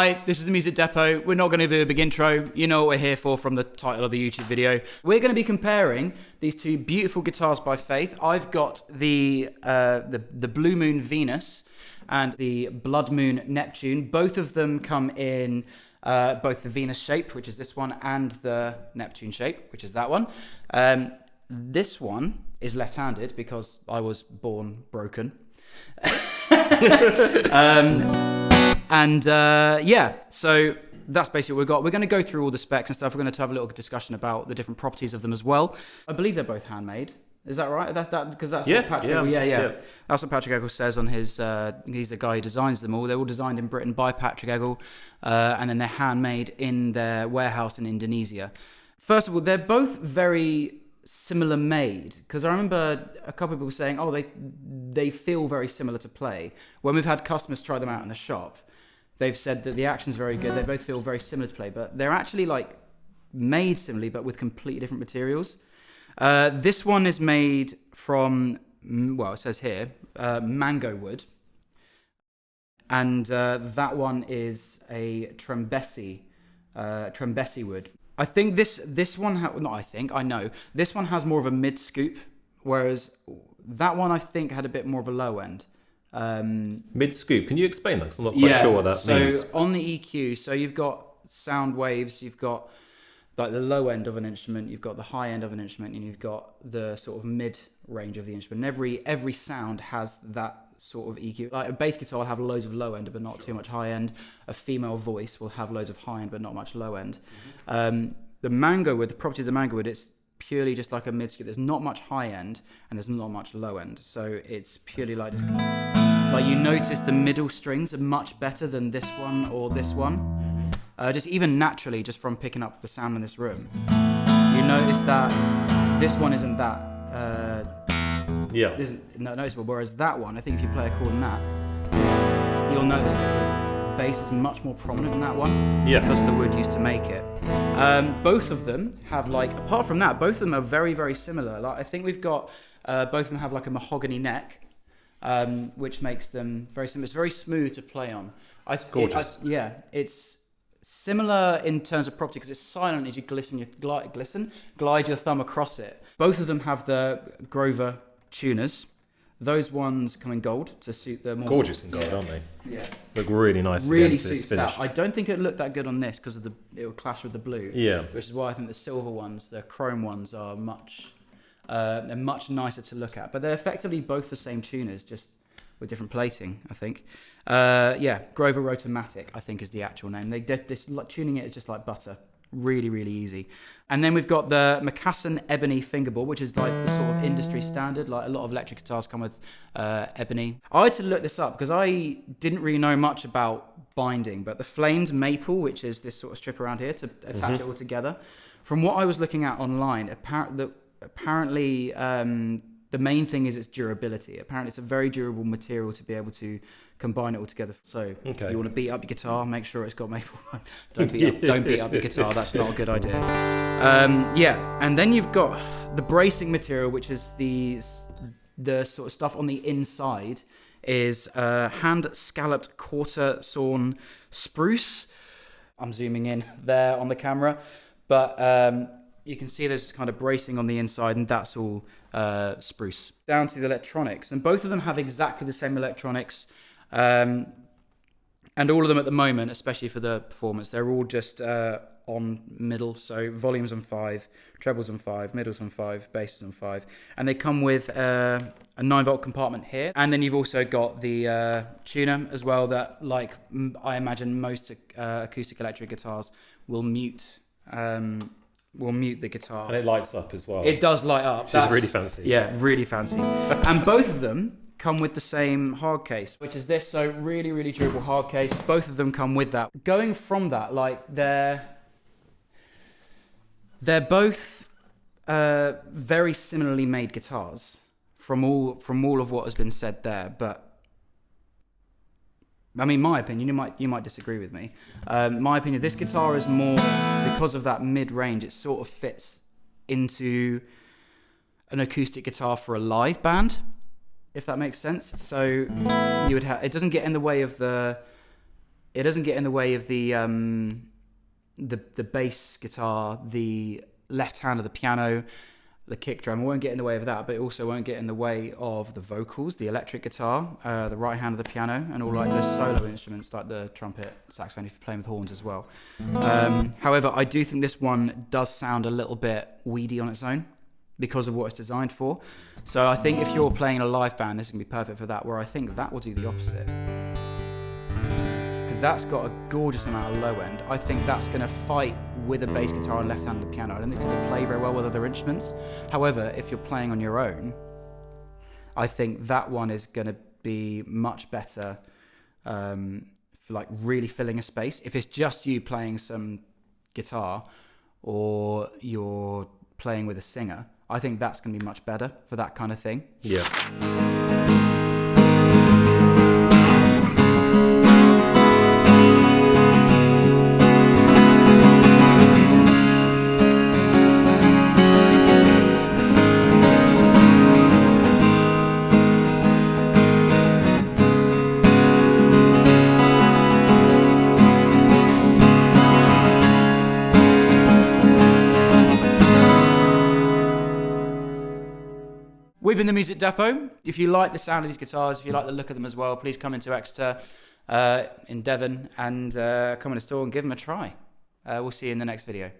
Hi, this is the Music Depot. We're not going to do a big intro. You know what we're here for from the title of the YouTube video. We're going to be comparing these two beautiful guitars by Faith. I've got the Blue Moon Venus and the Blood Moon Neptune. Both of them come in both the Venus shape, which is this one, and the Neptune shape, which is that one. This one is left-handed because I was born broken. So that's basically what we've got. We're going to go through all the specs and stuff. We're going to have a little discussion about the different properties of them as well. I believe they're both handmade. Is that right? Because that's what Patrick Eggle, that's what Patrick Eggle says on his. He's the guy who designs them all. They're all designed in Britain by Patrick Eggle, and then they're handmade in their warehouse in Indonesia. First of all, they're both very similar made, because I remember a couple of people saying, oh, they feel very similar to play. When we've had customers try them out in the shop, they've said that the action's very good. They both feel very similar to play, but they're actually like made similarly, but with completely different materials. This one is made from, well, it says here, mango wood. And that one is a Trembesi wood. I think this one, I know. This one has more of a mid scoop, whereas that one I think had a bit more of a low end. Mid scoop, can you explain that? Because I'm not quite sure what that means. So on the EQ, so you've got sound waves, you've got like the low end of an instrument, you've got the high end of an instrument, and you've got the sort of mid range of the instrument. And every sound has that sort of EQ. Like a bass guitar will have loads of low end but not too much high end. A female voice will have loads of high end but not much low end. The mango wood, the properties of the mango wood, it's purely just like a mid scoop. There's not much high end and there's not much low end, so it's purely like just like you notice the middle strings are much better than this one or this one. Just even naturally, just from picking up the sound in this room, you notice that this one isn't that isn't noticeable, whereas that one, I think if you play a chord in that, you'll notice that the bass is much more prominent in that one because of the wood used to make it. Both of them have, like, apart from that, both of them are very, very similar. Like, I think we've got both of them have like a mahogany neck, which makes them very similar. It's very smooth to play on. Gorgeous. It's similar in terms of property because it's silent as you glide your thumb across it. Both of them have the Grover tuners. Those ones come in gold to suit the more... Gorgeous in gold, aren't they? Yeah. Look really nice Really against suits this finish. that. I don't think it would look that good on this because it would clash with the blue. Yeah. Which is why I think the silver ones, the chrome ones, are they're much nicer to look at. But they're effectively both the same tuners, just with different plating, I think. Grover Rotomatic, I think, is the actual name. Tuning it is just like butter. Really, really easy. And then we've got the Macassan Ebony Fingerboard, which is like the sort of industry standard. Like a lot of electric guitars come with ebony. I had to look this up because I didn't really know much about binding, but the flamed maple, which is this sort of strip around here to attach it all together, from what I was looking at online, apparently the main thing is its durability. Apparently it's a very durable material to be able to combine it all together. So you want to beat up your guitar, make sure it's got maple. Don't beat up your guitar. That's not a good idea. And then you've got the bracing material, which is the sort of stuff on the inside is hand-scalloped Quarter-Sawn spruce. I'm zooming in there on the camera, but you can see there's kind of bracing on the inside, and that's all spruce. Down to the electronics, and both of them have exactly the same electronics, and all of them at the moment, especially for the performance, they're all just on middle, so volumes on 5, trebles on 5, middles on 5, basses on 5, and they come with a 9-volt compartment here, and then you've also got the tuner as well that, like I imagine most acoustic electric guitars will mute the guitar. And it lights up as well. It does light up. It's really fancy. Yeah, really fancy. And both of them come with the same hard case, which is this, so really, really durable hard case. Both of them come with that. Going from that, like they're both very similarly made guitars from all of what has been said there, but I mean, my opinion, you might disagree with me. My opinion, this guitar is more, because of that mid-range, it sort of fits into an acoustic guitar for a live band, if that makes sense. So you would have, it doesn't get in the way of the It doesn't get in the way of the bass guitar, the left hand of the piano, the kick drum. It won't get in the way of that, but it also won't get in the way of the vocals, the electric guitar, the right hand of the piano, and all like the solo instruments like the trumpet, saxophone if you're playing with horns as well. However, I do think this one does sound a little bit weedy on its own because of what it's designed for. So I think if you're playing in a live band, this is going to be perfect for that, where I think that will do the opposite. Because that's got a gorgeous amount of low end. I think that's going to fight with a bass guitar and left-handed piano. I don't think it's going to play very well with other instruments. However, if you're playing on your own, I think that one is going to be much better for like really filling a space. If it's just you playing some guitar or you're playing with a singer, I think that's going to be much better for that kind of thing. Yeah. We've been the Music Depot. If you like the sound of these guitars, if you like the look of them as well, please come into Exeter in Devon and come in the store and give them a try. We'll see you in the next video.